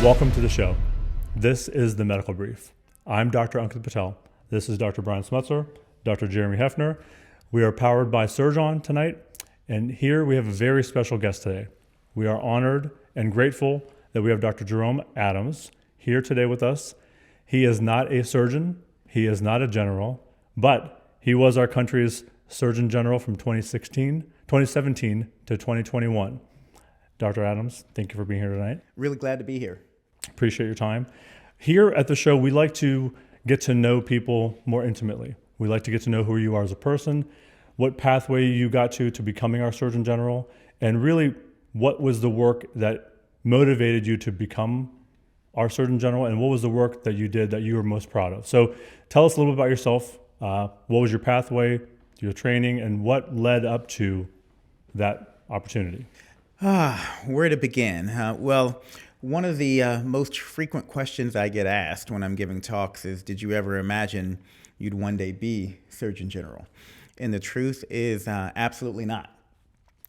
Welcome to the show. This is the Medical Brief. I'm Dr. Ankit Patel. This is Dr. Brian Schmutzler, Dr. Jeremy Heffner. We are powered by Surgeon tonight, and here we have a very special guest today. We are honored and grateful that we have Dr. Jerome Adams here today with us. He is not a surgeon, he is not a general, but he was our country's Surgeon General from 2017 to 2021. Dr. Adams, thank you for being here tonight. Really glad to be here. Appreciate your time. Here at the show, we like to get to know people more intimately. We like to get to know who you are as a person, what pathway you got to becoming our Surgeon General, and really what was the work that motivated you to become our Surgeon General, and what was the work that you did that you were most proud of. So tell us a little bit about yourself. What was your pathway, your training, and what led up to that opportunity? Where to begin? Well, one of the most frequent questions I get asked when I'm giving talks is, did you ever imagine you'd one day be Surgeon General? And the truth is absolutely not.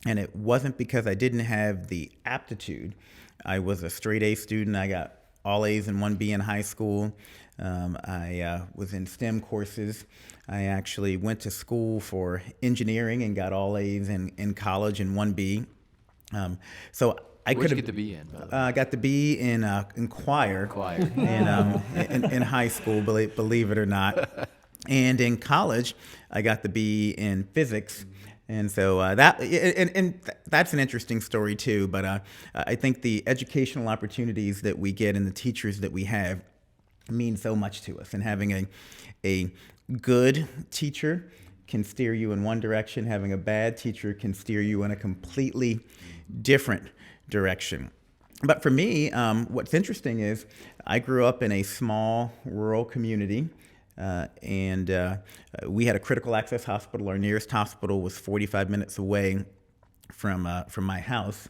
And it wasn't because I didn't have the aptitude. I was a straight A student. I got all A's and 1B in high school. I was in STEM courses. I actually went to school for engineering and got all A's in college and 1B. So I could have get the B in. I got the B in choir. In high school, believe it or not, and in college I got the B in physics. And so that's an interesting story too. But I think the educational opportunities that we get and the teachers that we have mean so much to us. And having a good teacher can steer you in one direction. Having a bad teacher can steer you in a completely different direction. But for me, what's interesting is I grew up in a small rural community. And we had a critical access hospital. Our nearest hospital was 45 minutes away from my house.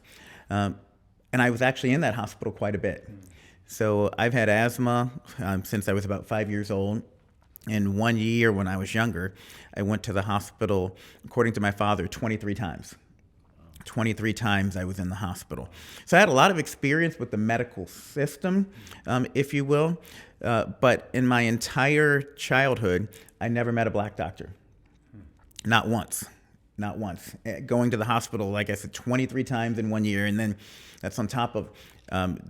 And I was actually in that hospital quite a bit. So I've had asthma since I was about 5 years old. And 1 year when I was younger, I went to the hospital, according to my father, 23 times. 23 times I was in the hospital. So I had a lot of experience with the medical system, if you will. But in my entire childhood, I never met a black doctor. Not once. Not once. Going to the hospital, like I said, 23 times in 1 year. And then that's on top of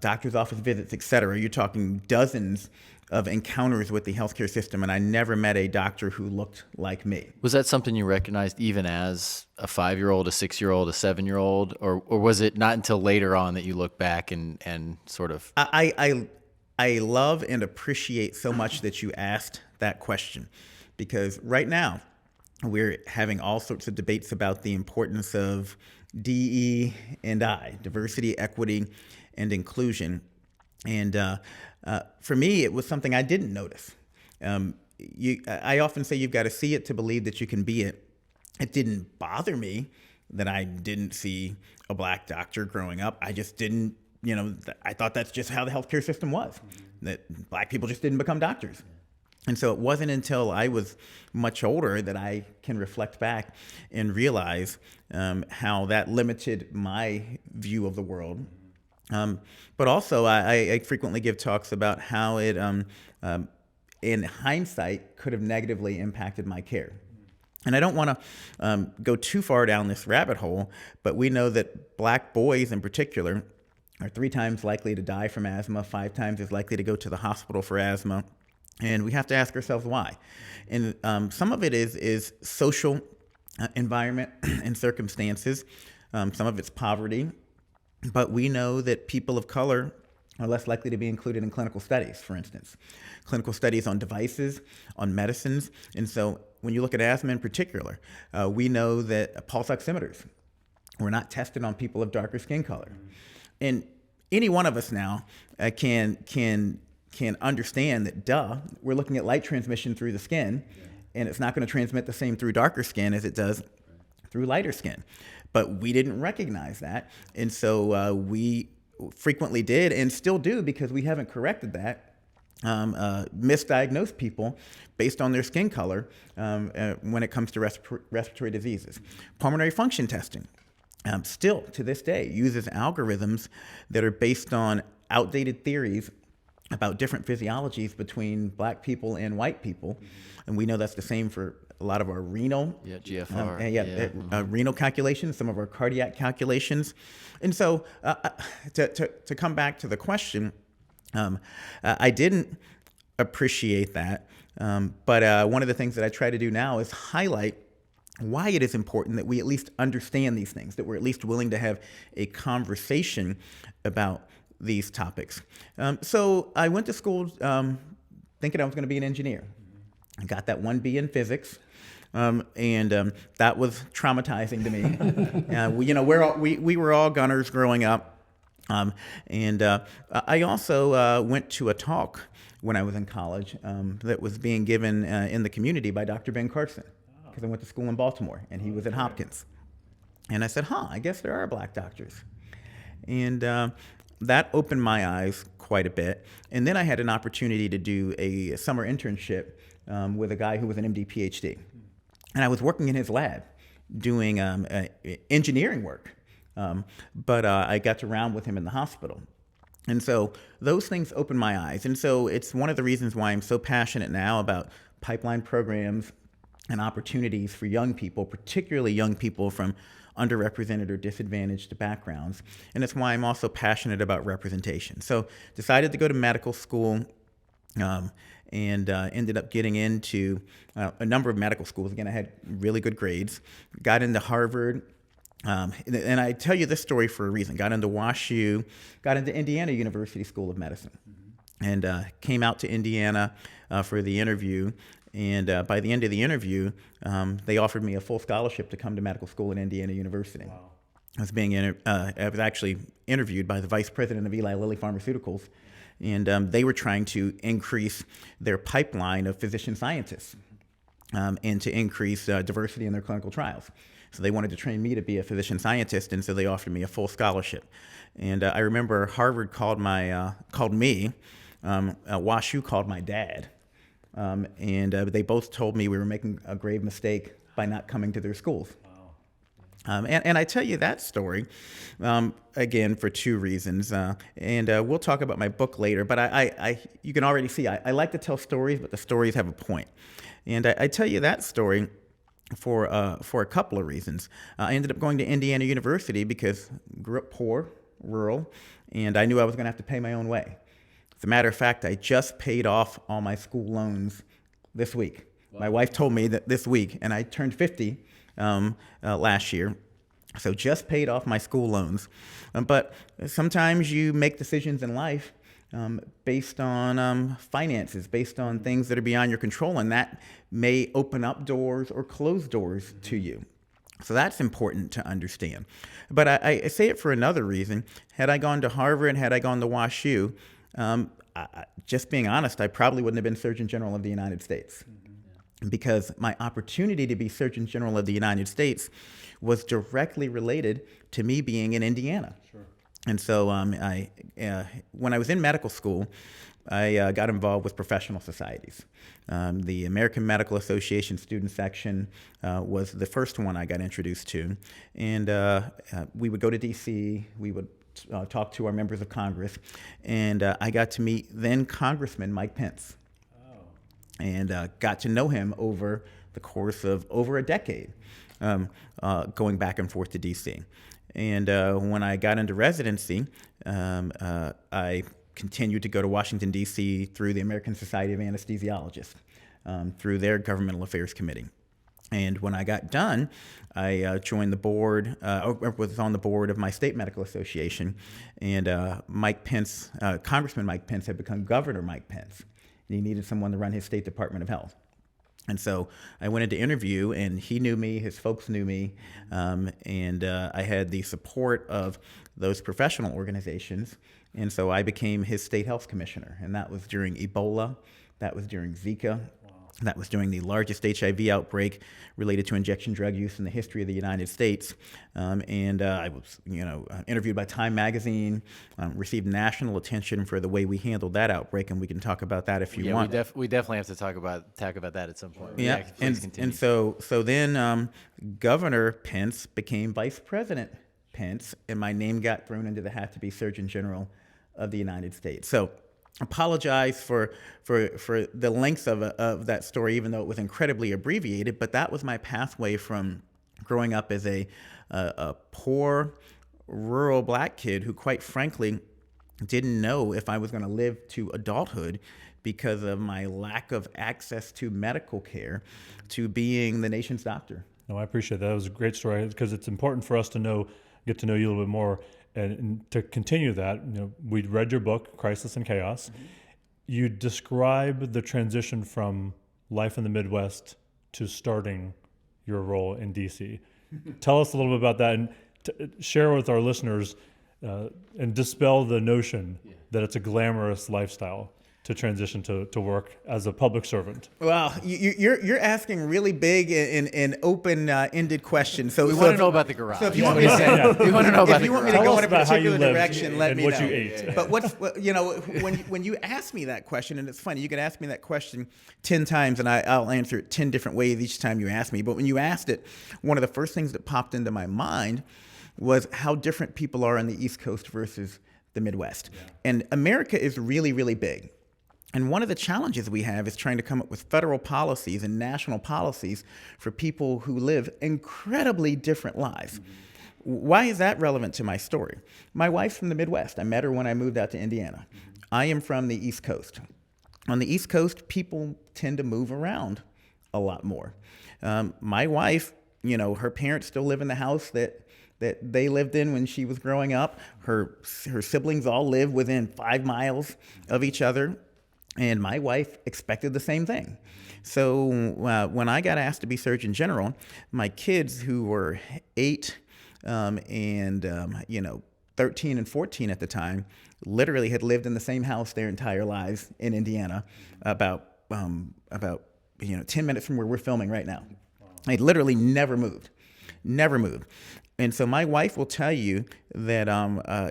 doctor's office visits, et cetera. You're talking dozens of encounters with the healthcare system, and I never met a doctor who looked like me. Was that something you recognized even as a 5-year-old, a 6-year-old, a 7-year-old, or was it not until later on that you look back and sort of? I love and appreciate so much that you asked that question, because right now we're having all sorts of debates about the importance of DE&I, diversity, equity, and inclusion. And for me, it was something I didn't notice. I often say you've got to see it to believe that you can be it. It didn't bother me that I didn't see a black doctor growing up. I just didn't, I thought that's just how the healthcare system was, that black people just didn't become doctors. And so it wasn't until I was much older that I can reflect back and realize how that limited my view of the world. But also, I frequently give talks about how it, in hindsight, could have negatively impacted my care. And I don't want to go too far down this rabbit hole, but we know that black boys in particular are 3 times likely to die from asthma, 5 times as likely to go to the hospital for asthma. And we have to ask ourselves why. And some of it is social environment and circumstances. Some of it's poverty. But we know that people of color are less likely to be included in clinical studies, for instance. Clinical studies on devices, on medicines. And so when you look at asthma in particular, we know that pulse oximeters were not tested on people of darker skin color. And any one of us now can understand that, we're looking at light transmission through the skin, and it's not going to transmit the same through darker skin as it does through lighter skin. But we didn't recognize that. And so we frequently did and still do, because we haven't corrected that, misdiagnose people based on their skin color when it comes to respiratory diseases. Pulmonary function testing still to this day uses algorithms that are based on outdated theories about different physiologies between black people and white people. And we know that's the same for a lot of our renal, GFR, renal calculations, some of our cardiac calculations. And so to come back to the question, I didn't appreciate that. But one of the things that I try to do now is highlight why it is important that we at least understand these things, that we're at least willing to have a conversation about these topics. So I went to school thinking I was going to be an engineer. I got that 1B in physics. And that was traumatizing to me. We were all gunners growing up. I also went to a talk when I was in college that was being given in the community by Dr. Ben Carson, because I went to school in Baltimore, and he was at Hopkins. And I said, I guess there are black doctors. And that opened my eyes quite a bit. And then I had an opportunity to do a summer internship with a guy who was an MD, PhD. And I was working in his lab doing engineering work. But I got to round with him in the hospital. And so those things opened my eyes. And so it's one of the reasons why I'm so passionate now about pipeline programs and opportunities for young people, particularly young people from underrepresented or disadvantaged backgrounds. And it's why I'm also passionate about representation. So decided to go to medical school, and ended up getting into a number of medical schools. Again, I had really good grades. Got into Harvard. And I tell you this story for a reason. Got into WashU, got into Indiana University School of Medicine, and came out to Indiana for the interview. And by the end of the interview, they offered me a full scholarship to come to medical school at Indiana University. Wow. I was actually interviewed by the vice president of Eli Lilly Pharmaceuticals, and they were trying to increase their pipeline of physician scientists and to increase diversity in their clinical trials. So they wanted to train me to be a physician scientist, and so they offered me a full scholarship. And I remember Harvard called me, WashU called my dad, and they both told me we were making a grave mistake by not coming to their schools. And I tell you that story, again, for two reasons. And we'll talk about my book later, but you can already see, I like to tell stories, but the stories have a point. And I tell you that story for a couple of reasons. I ended up going to Indiana University because I grew up poor, rural, and I knew I was going to have to pay my own way. As a matter of fact, I just paid off all my school loans this week. Wow. My wife told me that this week, and I turned 50 last year, so just paid off my school loans. But sometimes you make decisions in life based on finances, based on things that are beyond your control, and that may open up doors or close doors to you. So that's important to understand. But I say it for another reason. Had I gone to Harvard, had I gone to WashU, just being honest, I probably wouldn't have been Surgeon General of the United States. Because my opportunity to be Surgeon General of the United States was directly related to me being in Indiana. Sure. And so when I was in medical school, I got involved with professional societies. The American Medical Association student section was the first one I got introduced to. And we would go to D.C., we would talk to our members of Congress, and I got to meet then Congressman Mike Pence. And got to know him over the course of over a decade, going back and forth to D.C. And when I got into residency, I continued to go to Washington, D.C. through the American Society of Anesthesiologists, through their Governmental Affairs Committee. And when I got done, I joined the board, was on the board of my state medical association, and Mike Pence, Congressman Mike Pence had become Governor Mike Pence. And he needed someone to run his state Department of Health. And so I went into interview, and he knew me, his folks knew me, and I had the support of those professional organizations. And so I became his state health commissioner, and that was during Ebola, that was during Zika, that was during the largest HIV outbreak related to injection drug use in the history of the United States. And I was, interviewed by Time Magazine, received national attention for the way we handled that outbreak, and we can talk about that if you want. We definitely have to talk about that at some point. Yeah, and so then Governor Pence became Vice President Pence, and my name got thrown into the hat to be Surgeon General of the United States. So apologize for the length of that story, even though it was incredibly abbreviated, but that was my pathway from growing up as a poor, rural black kid who, quite frankly, didn't know if I was going to live to adulthood because of my lack of access to medical care, to being the nation's doctor. No, I appreciate that. That was a great story because it's important for us to get to know you a little bit more. And to continue that, we read your book, Crisis and Chaos. Mm-hmm. You describe the transition from life in the Midwest to starting your role in DC. Tell us a little bit about that and share with our listeners and dispel the notion that it's a glamorous lifestyle to transition to work as a public servant. Well, you're asking really big and open-ended questions. So we want to know about the garage. So if you want me to say, we want to know about if you want me to go in a particular direction, let and me what know. you ate. But when you ask me that question, and it's funny, you could ask me that question 10 times, and I'll answer it 10 different ways each time you ask me. But when you asked it, one of the first things that popped into my mind was how different people are on the East Coast versus the Midwest. Yeah. And America is really, really big. And one of the challenges we have is trying to come up with federal policies and national policies for people who live incredibly different lives. Mm-hmm. Why is that relevant to my story? My wife's from the Midwest. I met her when I moved out to Indiana. Mm-hmm. I am from the East Coast. On the East Coast, people tend to move around a lot more. My wife, her parents still live in the house that they lived in when she was growing up. Her siblings all live within 5 miles of each other. And my wife expected the same thing. So when I got asked to be Surgeon General, my kids, who were 8 and 13 and 14 at the time, literally had lived in the same house their entire lives in Indiana, about 10 minutes from where we're filming right now. They literally never moved. And so my wife will tell you that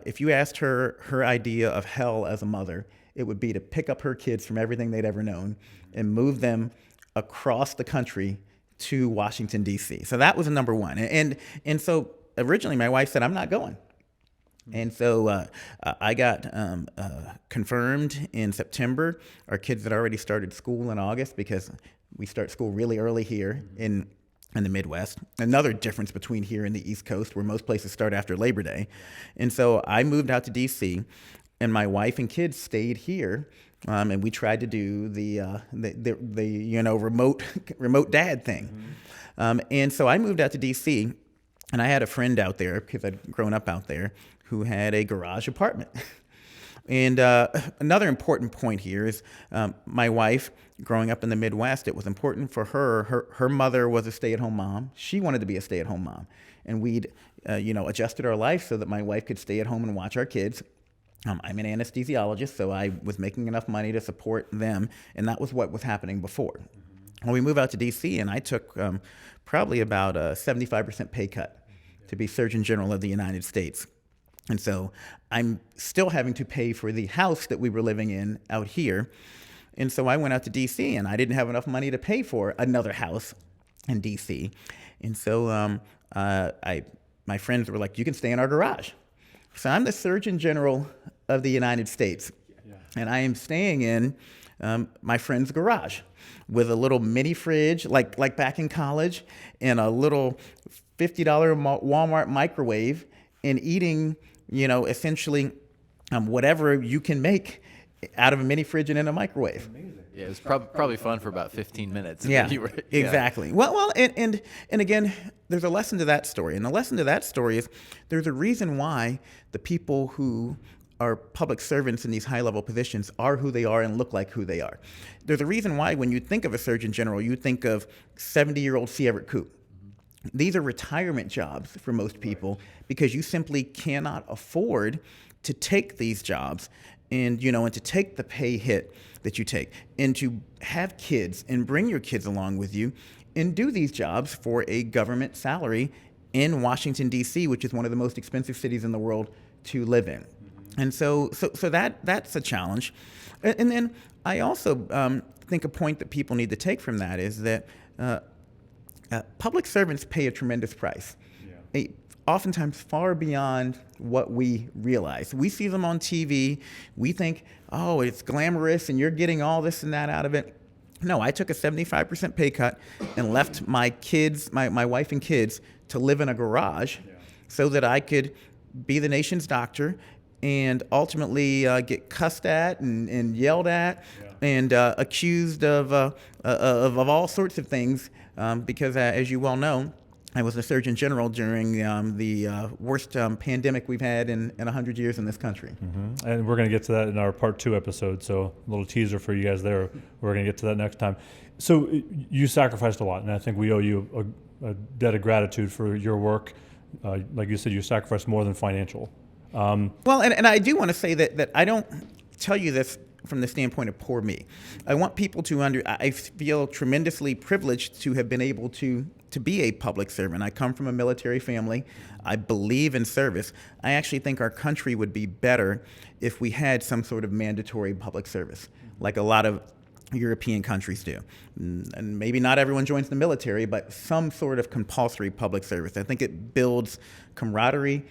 if you asked her idea of hell as a mother, it would be to pick up her kids from everything they'd ever known and move them across the country to Washington, D.C. So that was number one. And so originally my wife said, I'm not going. And so I got confirmed in September. Our kids had already started school in August because we start school really early here in the Midwest. Another difference between here and the East Coast, where most places start after Labor Day. And so I moved out to D.C., and my wife and kids stayed here, and we tried to do the remote dad thing. Mm-hmm. And so I moved out to D.C., and I had a friend out there, because I'd grown up out there, who had a garage apartment. And another important point here is my wife, growing up in the Midwest, it was important for her mother was a stay-at-home mom. She wanted to be a stay-at-home mom. And we'd adjusted our life so that my wife could stay at home and watch our kids. I'm an anesthesiologist, so I was making enough money to support them, and that was what was happening before. When we moved out to D.C., and I took probably about a 75% pay cut to be Surgeon General of the United States. And so I'm still having to pay for the house that we were living in out here. And so I went out to D.C., and I didn't have enough money to pay for another house in D.C. And so my friends were like, you can stay in our garage. So I'm the Surgeon General of the United States, and I am staying in my friend's garage with a little mini fridge, like back in college, and a little $50 Walmart microwave, and eating, essentially whatever you can make out of a mini fridge and in a microwave. Amazing. Yeah, it was probably fun for about 15 minutes. Yeah, exactly. Well, and again, there's a lesson to that story. And the lesson to that story is there's a reason why the people who are public servants in these high-level positions are who they are and look like who they are. There's a reason why when you think of a Surgeon General, you think of 70-year-old C. Everett Koop. These are retirement jobs for most people because you simply cannot afford to take these jobs and to take the pay hit that you take, and to have kids and bring your kids along with you and do these jobs for a government salary in Washington, D.C., which is one of the most expensive cities in the world to live in. And so that's a challenge. And then I also think a point that people need to take from that is that public servants pay a tremendous price. Yeah. oftentimes far beyond what we realize. We see them on TV. We think, oh, it's glamorous and you're getting all this and that out of it. No, I took a 75% pay cut and left my kids, my wife and kids, to live in a garage so that I could be the nation's doctor and ultimately get cussed at and yelled at and accused of all sorts of things because, as you well know, I was the Surgeon General during the worst pandemic we've had in 100 years in this country. Mm-hmm. And we're going to get to that in our part 2 episode, so a little teaser for you guys there. We're going to get to that next time. So you sacrificed a lot, and I think we owe you a debt of gratitude for your work. Like you said, you sacrificed more than financial. Well, and I do want to say that I don't tell you this from the standpoint of poor me. I want people to I feel tremendously privileged to have been able to be a public servant. I come from a military family. I believe in service. I actually think our country would be better if we had some sort of mandatory public service, like a lot of European countries do. And maybe not everyone joins the military, but some sort of compulsory public service. I think it builds camaraderie,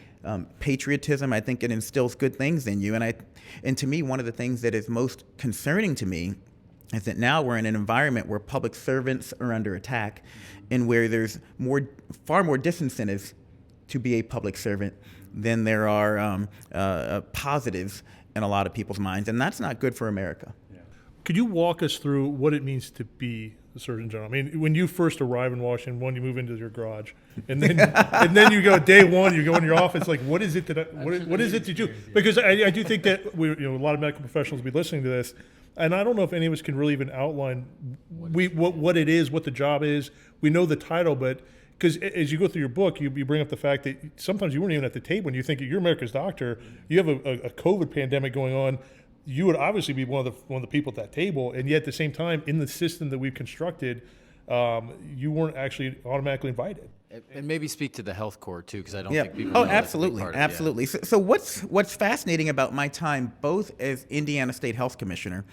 patriotism. I think it instills good things in you. And to me, one of the things that is most concerning to me is that now we're in an environment where public servants are under attack and where there's far more disincentives to be a public servant than there are positives in a lot of people's minds. And that's not good for America. Could you walk us through what it means to be the Surgeon General? I mean, when you first arrive in Washington, you move into your garage, and then you go day one, you go in your office. Like, what is it what is it to do? Because I do think that a lot of medical professionals will be listening to this, and I don't know if any of us can really even outline what it is, what the job is. We know the title, but because as you go through your book, you bring up the fact that sometimes you weren't even at the table, and you think you're America's doctor. You have a COVID pandemic going on. You would obviously be one of the people at that table, and yet at the same time, in the system that we've constructed, you weren't actually automatically invited. And maybe speak to the health corps too, because I don't think people. Oh, know absolutely, that's absolutely. So what's fascinating about my time, both as Indiana State Health Commissioner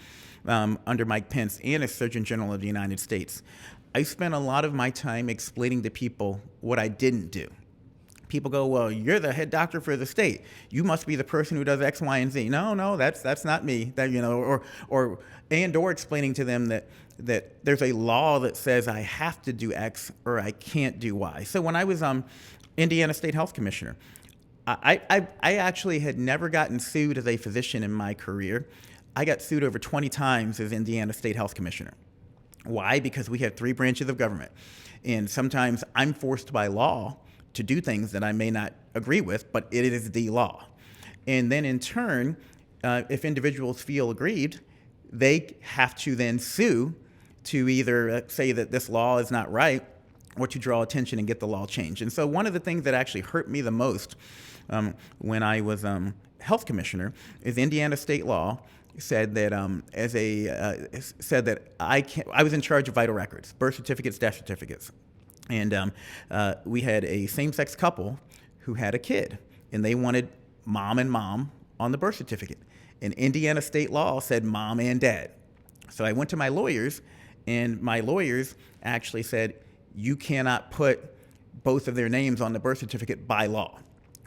under Mike Pence and as Surgeon General of the United States, I spent a lot of my time explaining to people what I didn't do. People go, well, you're the head doctor for the state. You must be the person who does X, Y, and Z. No, that's not me. That or explaining to them that there's a law that says I have to do X or I can't do Y. So when I was Indiana State Health Commissioner, I actually had never gotten sued as a physician in my career. I got sued over 20 times as Indiana State Health Commissioner. Why? Because we have 3 branches of government, and sometimes I'm forced by law to do things that I may not agree with, but it is the law. And then in turn, if individuals feel aggrieved, they have to then sue to either say that this law is not right or to draw attention and get the law changed. And so one of the things that actually hurt me the most when I was health commissioner is Indiana state law said that I was in charge of vital records, birth certificates, death certificates. And we had a same-sex couple who had a kid, and they wanted mom and mom on the birth certificate. And Indiana state law said mom and dad. So I went to my lawyers, and my lawyers actually said, you cannot put both of their names on the birth certificate by law,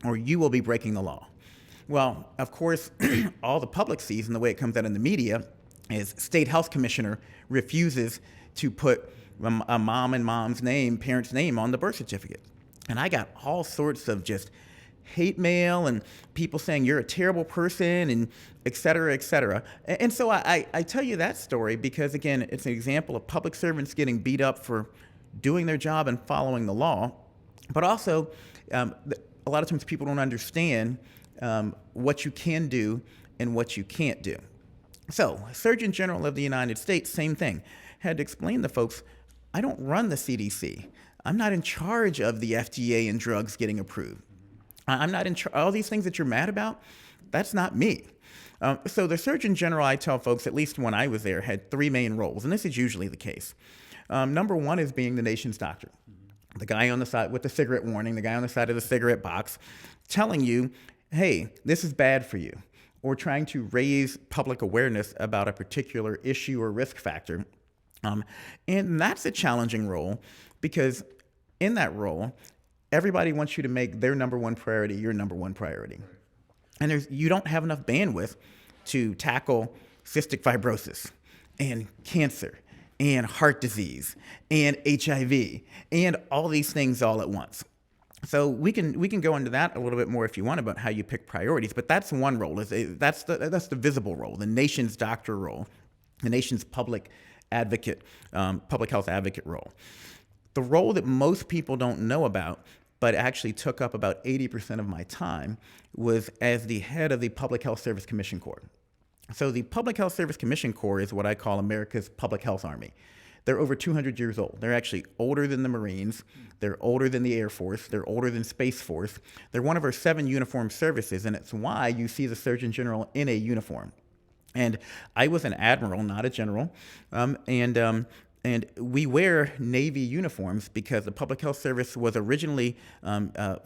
or you will be breaking the law. Well, of course, all the public sees, and the way it comes out in the media, is state health commissioner refuses to put a mom and mom's name, parent's name on the birth certificate. And I got all sorts of just hate mail and people saying you're a terrible person and et cetera, et cetera. And so I tell you that story because, again, it's an example of public servants getting beat up for doing their job and following the law. But also, a lot of times people don't understand what you can do and what you can't do. So, Surgeon General of the United States, same thing, had to explain to folks, I don't run the CDC. I'm not in charge of the FDA and drugs getting approved. I'm not in charge. All these things that you're mad about, that's not me. So the Surgeon General, I tell folks, at least when I was there, had 3 main roles, and this is usually the case. Number one is being the nation's doctor. The guy on the side with the cigarette warning, the guy on the side of the cigarette box, telling you, hey, this is bad for you, or trying to raise public awareness about a particular issue or risk factor. And that's a challenging role because in that role, everybody wants you to make their number one priority your number one priority. And you don't have enough bandwidth to tackle cystic fibrosis and cancer and heart disease and HIV and all these things all at once. So we can go into that a little bit more if you want about how you pick priorities, but that's one role. That's the visible role, the nation's doctor role, the nation's public health advocate role. The role that most people don't know about, but actually took up about 80% of my time, was as the head of the Public Health Service Commission Corps. So the Public Health Service Commission Corps is what I call America's public health army. They're over 200 years old. They're actually older than the Marines. They're older than the Air Force. They're older than Space Force. They're one of our 7 uniformed services, and it's why you see the Surgeon General in a uniform. And I was an admiral, not a general, and we wear Navy uniforms because the Public Health Service was originally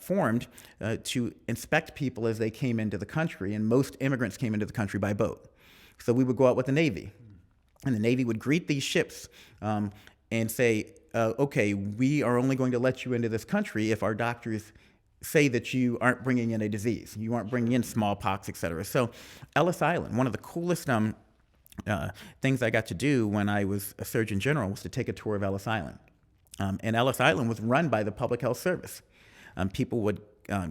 formed to inspect people as they came into the country, and most immigrants came into the country by boat. So we would go out with the Navy, and the Navy would greet these ships and say, okay, we are only going to let you into this country if our doctors say that you aren't bringing in a disease, you aren't bringing in smallpox, et cetera. So Ellis Island, one of the coolest things I got to do when I was a Surgeon General was to take a tour of Ellis Island. And Ellis Island was run by the Public Health Service. People would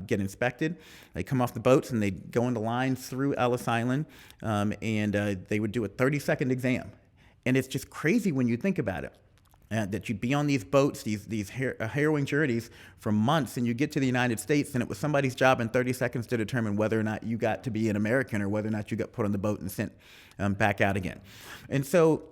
get inspected. They'd come off the boats and they'd go into lines through Ellis Island, and they would do a 30-second exam. And it's just crazy when you think about it. That you'd be on these boats, these harrowing journeys for months, and you get to the United States, and it was somebody's job in 30 seconds to determine whether or not you got to be an American or whether or not you got put on the boat and sent back out again. And so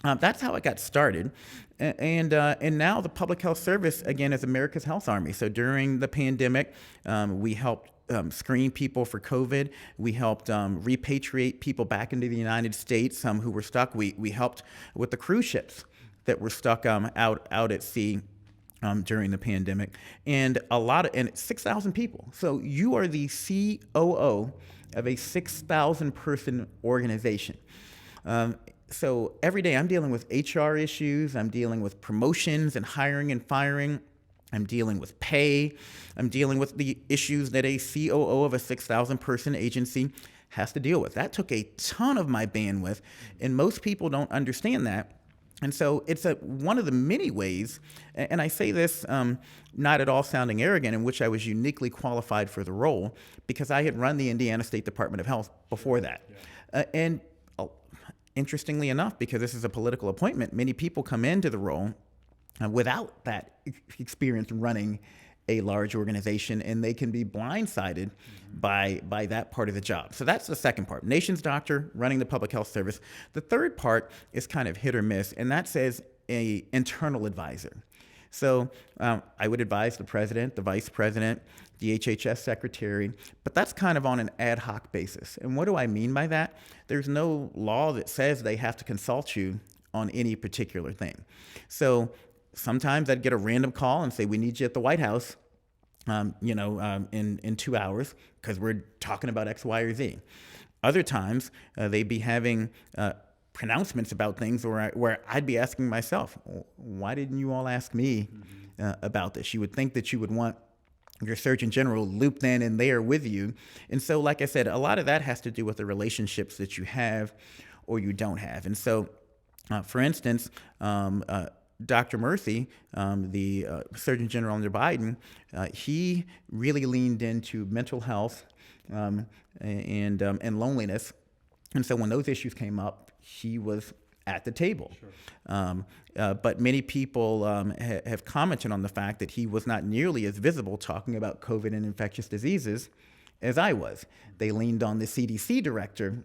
that's how it got started. And now the Public Health Service, again, is America's health army. So during the pandemic, we helped screen people for COVID. We helped repatriate people back into the United States who were stuck. We helped with the cruise ships that were stuck out at sea during the pandemic, and it's 6,000 people. So you are the COO of a 6,000 person organization. So every day I'm dealing with HR issues, I'm dealing with promotions and hiring and firing, I'm dealing with pay, I'm dealing with the issues that a COO of a 6,000 person agency has to deal with. That took a ton of my bandwidth, and most people don't understand that. And so it's one of the many ways, and I say this not at all sounding arrogant, in which I was uniquely qualified for the role because I had run the Indiana State Department of Health before that. And interestingly enough, because this is a political appointment, many people come into the role without that experience running a large organization, and they can be blindsided by that part of the job. So that's the second part. Nation's doctor running the Public Health Service. The third part is kind of hit or miss, and that says an internal advisor. So I would advise the president, the vice president, the HHS secretary, but that's kind of on an ad hoc basis. And what do I mean by that? There's no law that says they have to consult you on any particular thing. So sometimes I'd get a random call and say, we need you at the White House, in 2 hours because we're talking about X, Y, or Z. Other times they'd be having pronouncements about things where I'd be asking myself, why didn't you all ask me about this? You would think that you would want your Surgeon General looped in and there with you. And so, like I said, a lot of that has to do with the relationships that you have or you don't have. And so, for instance, Dr. Murthy, the Surgeon General under Biden, he really leaned into mental health and loneliness. And so when those issues came up, he was at the table. Sure. But many people have commented on the fact that he was not nearly as visible talking about COVID and infectious diseases as I was. They leaned on the CDC director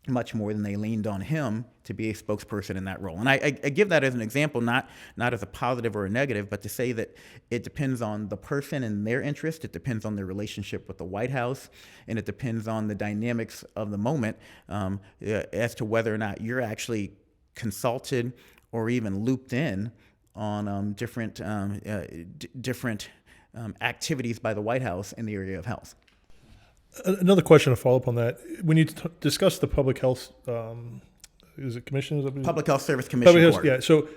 much more than they leaned on him to be a spokesperson in that role. And I give that as an example, not as a positive or a negative, but to say that it depends on the person and their interest, it depends on their relationship with the White House, and it depends on the dynamics of the moment as to whether or not you're actually consulted or even looped in on different activities by the White House in the area of health. Another question to follow up on that. When you discuss the public health, is it commission? Public Health Service Commission Board. Yeah. So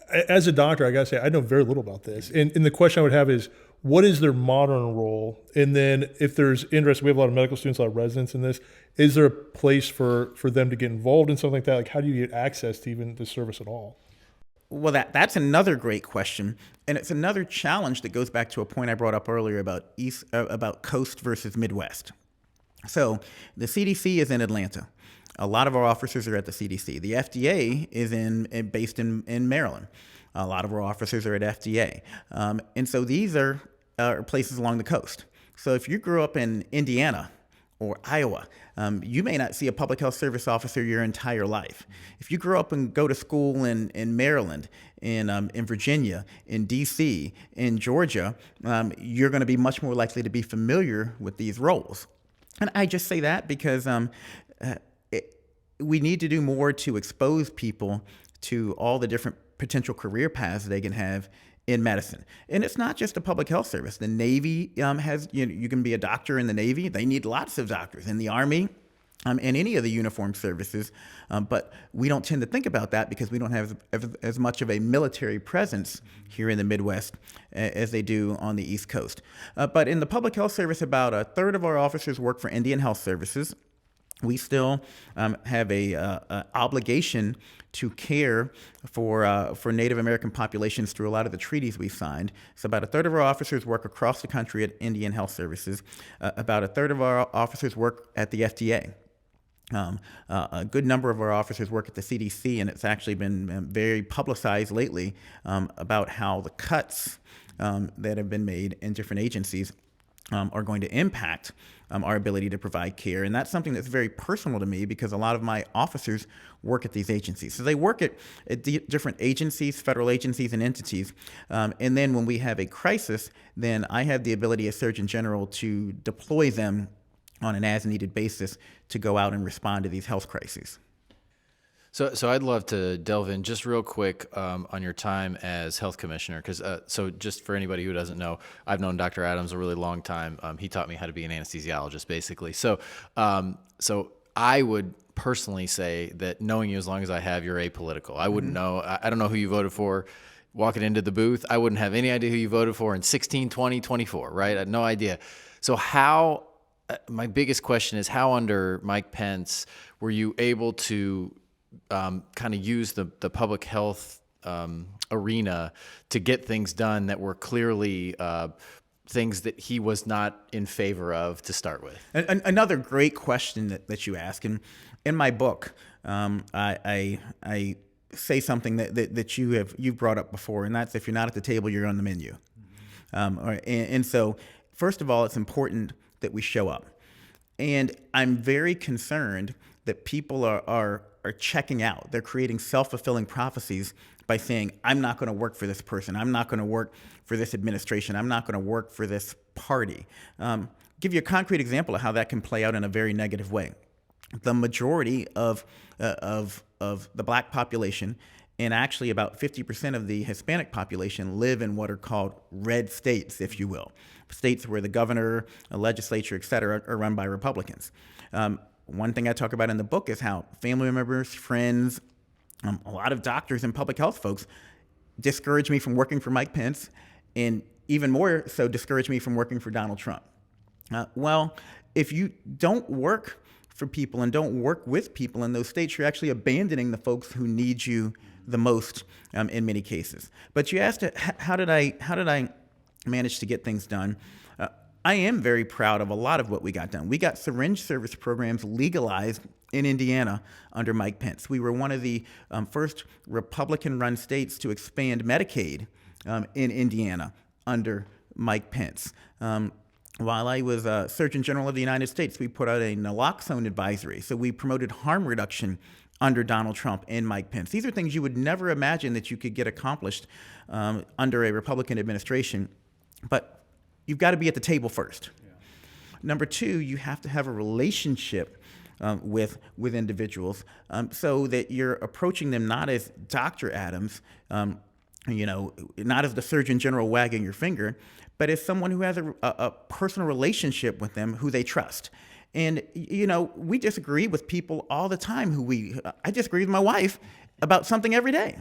as a doctor, I got to say, I know very little about this. And the question I would have is, what is their modern role? And then if there's interest, we have a lot of medical students, a lot of residents in this. Is there a place for them to get involved in something like that? Like, how do you get access to even this service at all? Well, that's another great question, and it's another challenge that goes back to a point I brought up earlier about Coast versus Midwest. So the CDC is in Atlanta. A lot of our officers are at the CDC. The FDA is based in Maryland. A lot of our officers are at FDA, and so these are places along the coast. So if you grew up in Indiana or Iowa, you may not see a public health service officer your entire life. If you grew up and go to school in Maryland, in Virginia, in DC, in Georgia, you're going to be much more likely to be familiar with these roles. And I just say that because we need to do more to expose people to all the different potential career paths they can have in medicine. And it's not just a public health service. The Navy has, you can be a doctor in the Navy. They need lots of doctors. In the Army, and any of the uniformed services. But we don't tend to think about that because we don't have as much of a military presence here in the Midwest as they do on the East Coast. But in the public health service, about a third of our officers work for Indian Health Services. We still have a obligation to care for Native American populations through a lot of the treaties we signed. So about a third of our officers work across the country at Indian Health Services. About a third of our officers work at the FDA. A good number of our officers work at the CDC, and it's actually been very publicized lately about how the cuts that have been made in different agencies are going to impact our ability to provide care. And that's something that's very personal to me because a lot of my officers work at these agencies. So they work at different agencies, federal agencies and entities. And then when we have a crisis, then I have the ability as Surgeon General to deploy them on an as-needed basis to go out and respond to these health crises. So I'd love to delve in just real quick on your time as health commissioner, because so just for anybody who doesn't know, I've known Dr. Adams a really long time. He taught me how to be an anesthesiologist, basically. So I would personally say that knowing you as long as I have, you're apolitical. I wouldn't know. I don't know who you voted for walking into the booth. I wouldn't have any idea who you voted for in 16, 20, 24, right? I had no idea. So how, my biggest question is how under Mike Pence were you able to kind of use the public health arena to get things done that were clearly things that he was not in favor of to start with? Another great question that you ask, and in my book, I say something that you've brought up before, and that's if you're not at the table, you're on the menu. And so, first of all, it's important that we show up, and I'm very concerned that people are checking out. They're creating self-fulfilling prophecies by saying, I'm not going to work for this person. I'm not going to work for this administration. I'm not going to work for this party. Give you a concrete example of how that can play out in a very negative way. The majority of the black population and actually about 50% of the Hispanic population live in what are called red states, if you will, states where the governor, a legislature, et cetera, are run by Republicans. One thing I talk about in the book is how family members, friends, a lot of doctors and public health folks discourage me from working for Mike Pence, and even more so discourage me from working for Donald Trump. Well, if you don't work for people and don't work with people in those states, you're actually abandoning the folks who need you the most in many cases. But you asked, how did I manage to get things done? I am very proud of a lot of what we got done. We got syringe service programs legalized in Indiana under Mike Pence. We were one of the first Republican-run states to expand Medicaid in Indiana under Mike Pence. While I was Surgeon General of the United States, we put out a naloxone advisory. So we promoted harm reduction under Donald Trump and Mike Pence. These are things you would never imagine that you could get accomplished under a Republican administration. But you've got to be at the table first. Yeah. Number two, you have to have a relationship with individuals so that you're approaching them not as Dr. Adams, not as the Surgeon General wagging your finger, but as someone who has a personal relationship with them who they trust. And, we disagree with people all the time I disagree with my wife about something every day.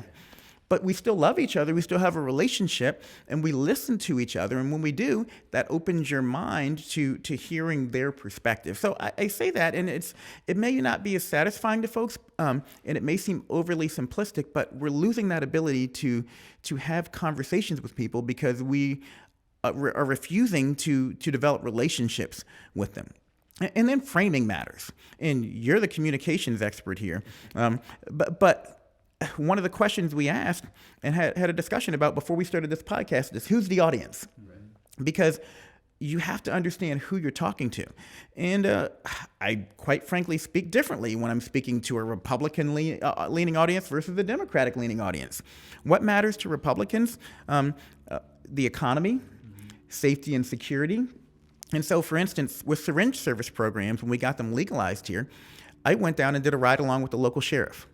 but we still love each other. We still have a relationship, and we listen to each other. And when we do, that opens your mind to hearing their perspective. So I say that, and it may not be as satisfying to folks, and it may seem overly simplistic, but we're losing that ability to have conversations with people because we are refusing to develop relationships with them. And then framing matters. And you're the communications expert here. But one of the questions we asked and had a discussion about before we started this podcast is, who's the audience? Right. Because you have to understand who you're talking to. And I quite frankly speak differently when I'm speaking to a Republican leaning audience versus a Democratic leaning audience. What matters to Republicans? The economy, safety and security. And so, for instance, with syringe service programs, when we got them legalized here, I went down and did a ride along with the local sheriff.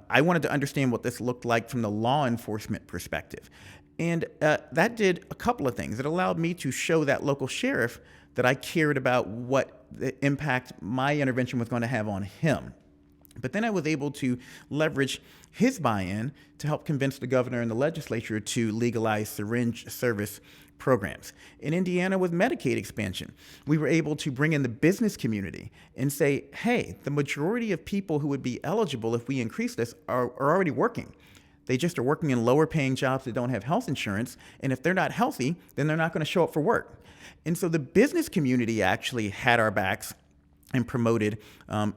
I wanted to understand what this looked like from the law enforcement perspective. And that did a couple of things. It allowed me to show that local sheriff that I cared about what the impact my intervention was going to have on him. But then I was able to leverage his buy-in to help convince the governor and the legislature to legalize syringe service programs. In Indiana, with Medicaid expansion, we were able to bring in the business community and say, hey, the majority of people who would be eligible if we increase this are already working. They just are working in lower paying jobs that don't have health insurance. And if they're not healthy, then they're not going to show up for work. And so the business community actually had our backs and promoted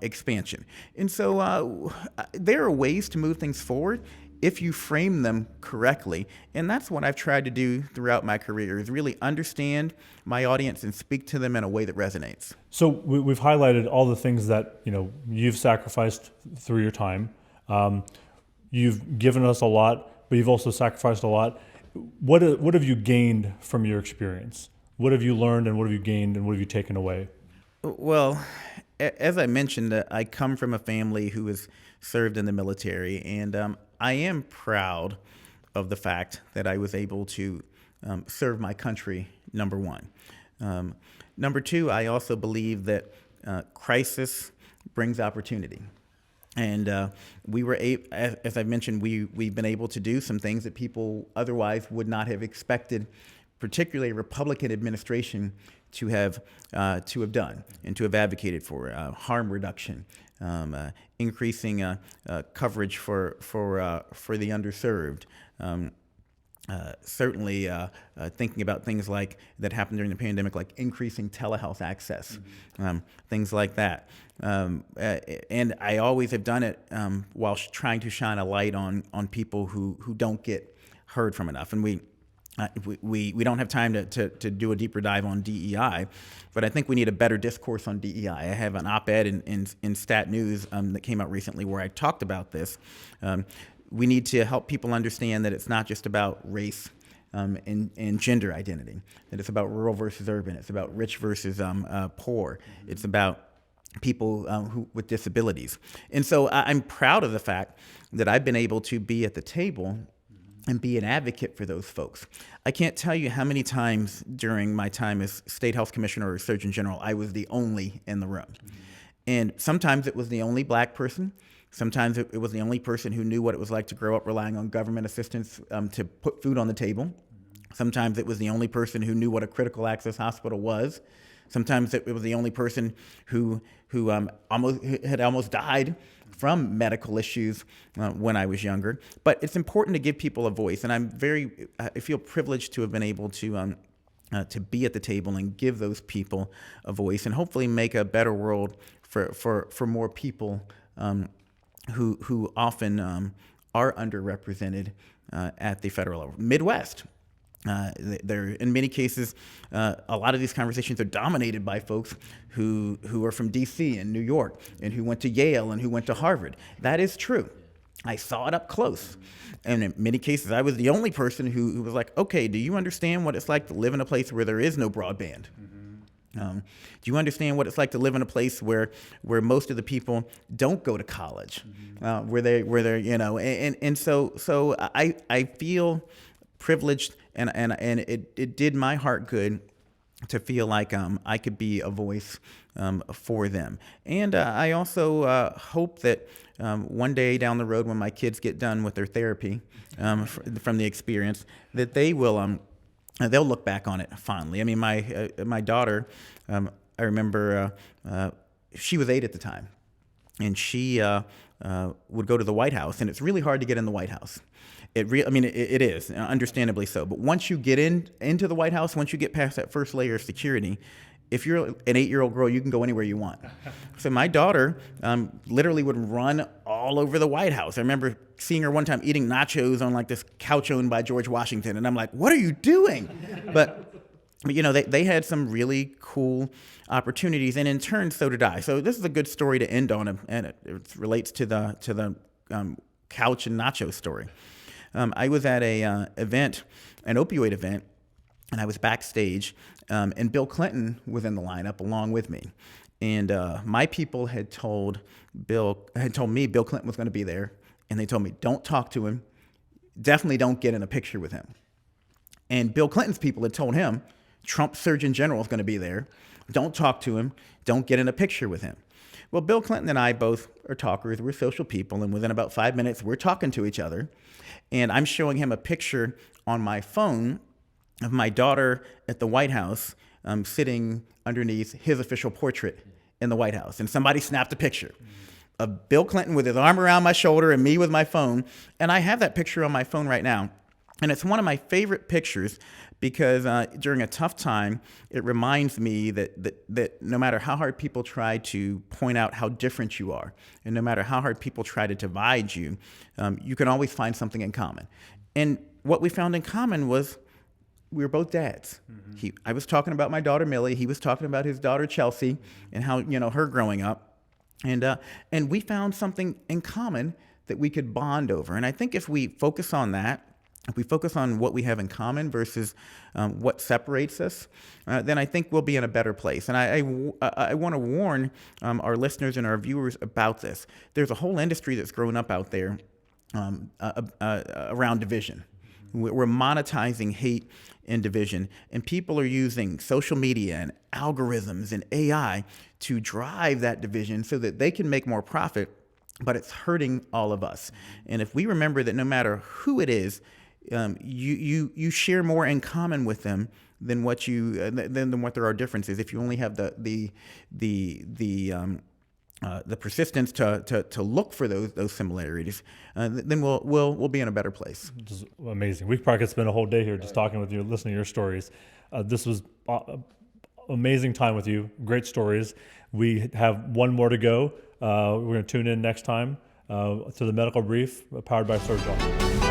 expansion. And so there are ways to move things forward if you frame them correctly. And that's what I've tried to do throughout my career, is really understand my audience and speak to them in a way that resonates. So we've highlighted all the things that you've sacrificed through your time. You've given us a lot, but you've also sacrificed a lot. What have you gained from your experience? What have you learned, and what have you gained, and what have you taken away? Well, as I mentioned, I come from a family who has served in the military, and I am proud of the fact that I was able to serve my country, number one. Number two, I also believe that crisis brings opportunity. And we were, as I mentioned, we've been able to do some things that people otherwise would not have expected, particularly a Republican administration, to have done and to have advocated for harm reduction, increasing coverage for the underserved. Certainly thinking about things like that happened during the pandemic, like increasing telehealth access, things like that. And I always have done it while trying to shine a light on people who don't get heard from enough. And we don't have time to do a deeper dive on DEI, but I think we need a better discourse on DEI. I have an op-ed in Stat News that came out recently where I talked about this. We need to help people understand that it's not just about race and gender identity, that it's about rural versus urban, it's about rich versus poor, it's about people with disabilities. And so I'm proud of the fact that I've been able to be at the table and be an advocate for those folks. I can't tell you how many times during my time as state health commissioner or surgeon general, I was the only in the room. And sometimes it was the only black person. Sometimes it was the only person who knew what it was like to grow up relying on government assistance to put food on the table. Sometimes it was the only person who knew what a critical access hospital was. Sometimes it was the only person who almost died from medical issues when I was younger. But it's important to give people a voice, and I feel privileged to have been able to be at the table and give those people a voice, and hopefully make a better world for more people who often are underrepresented at the federal level. Midwest. There, in many cases, a lot of these conversations are dominated by folks who are from D.C. and New York, and who went to Yale and who went to Harvard. That is true. I saw it up close. And in many cases, I was the only person who was like, okay, do you understand what it's like to live in a place where there is no broadband? Do you understand what it's like to live in a place where most of the people don't go to college, where they're so I feel privileged, and it did my heart good to feel like I could be a voice for them. And I also hope that one day down the road, when my kids get done with their therapy from the experience, that they will they'll look back on it fondly. I mean, my daughter, I remember she was 8 at the time, and she would go to the White House, and it's really hard to get in the White House. It is, understandably so. But once you get into the White House, once you get past that first layer of security, if you're an 8-year-old girl, you can go anywhere you want. So my daughter literally would run all over the White House. I remember seeing her one time eating nachos on like this couch owned by George Washington, and I'm like, "What are you doing?" But they had some really cool opportunities, and in turn, so did I. So this is a good story to end on, and it relates to the couch and nacho story. I was at an opioid event, and I was backstage, and Bill Clinton was in the lineup along with me. And my people had told me Bill Clinton was going to be there, and they told me, don't talk to him, definitely don't get in a picture with him. And Bill Clinton's people had told him, Trump's Surgeon General is going to be there, don't talk to him, don't get in a picture with him. Well, Bill Clinton and I both are talkers, we're social people, and within about 5 minutes, we're talking to each other. And I'm showing him a picture on my phone of my daughter at the White House sitting underneath his official portrait in the White House. And somebody snapped a picture of Bill Clinton with his arm around my shoulder and me with my phone. And I have that picture on my phone right now. And it's one of my favorite pictures because during a tough time, it reminds me that no matter how hard people try to point out how different you are, and no matter how hard people try to divide you, you can always find something in common. And what we found in common was we were both dads. Mm-hmm. I was talking about my daughter Millie. He was talking about his daughter Chelsea and how her growing up, and we found something in common that we could bond over. And I think if we focus on that, if we focus on what we have in common versus what separates us, then I think we'll be in a better place. And I want to warn our listeners and our viewers about this. There's a whole industry that's grown up out there around division. We're monetizing hate and division, and people are using social media and algorithms and AI to drive that division so that they can make more profit, but it's hurting all of us. And if we remember that no matter who it is, you share more in common with them than what there are differences. If you only have the persistence to look for those similarities, then we'll be in a better place. Just amazing. We probably could spend a whole day here just talking with you, listening to your stories. This was amazing time with you. Great stories. We have one more to go. We're going to tune in next time to the Medical Brief, powered by Surgeon.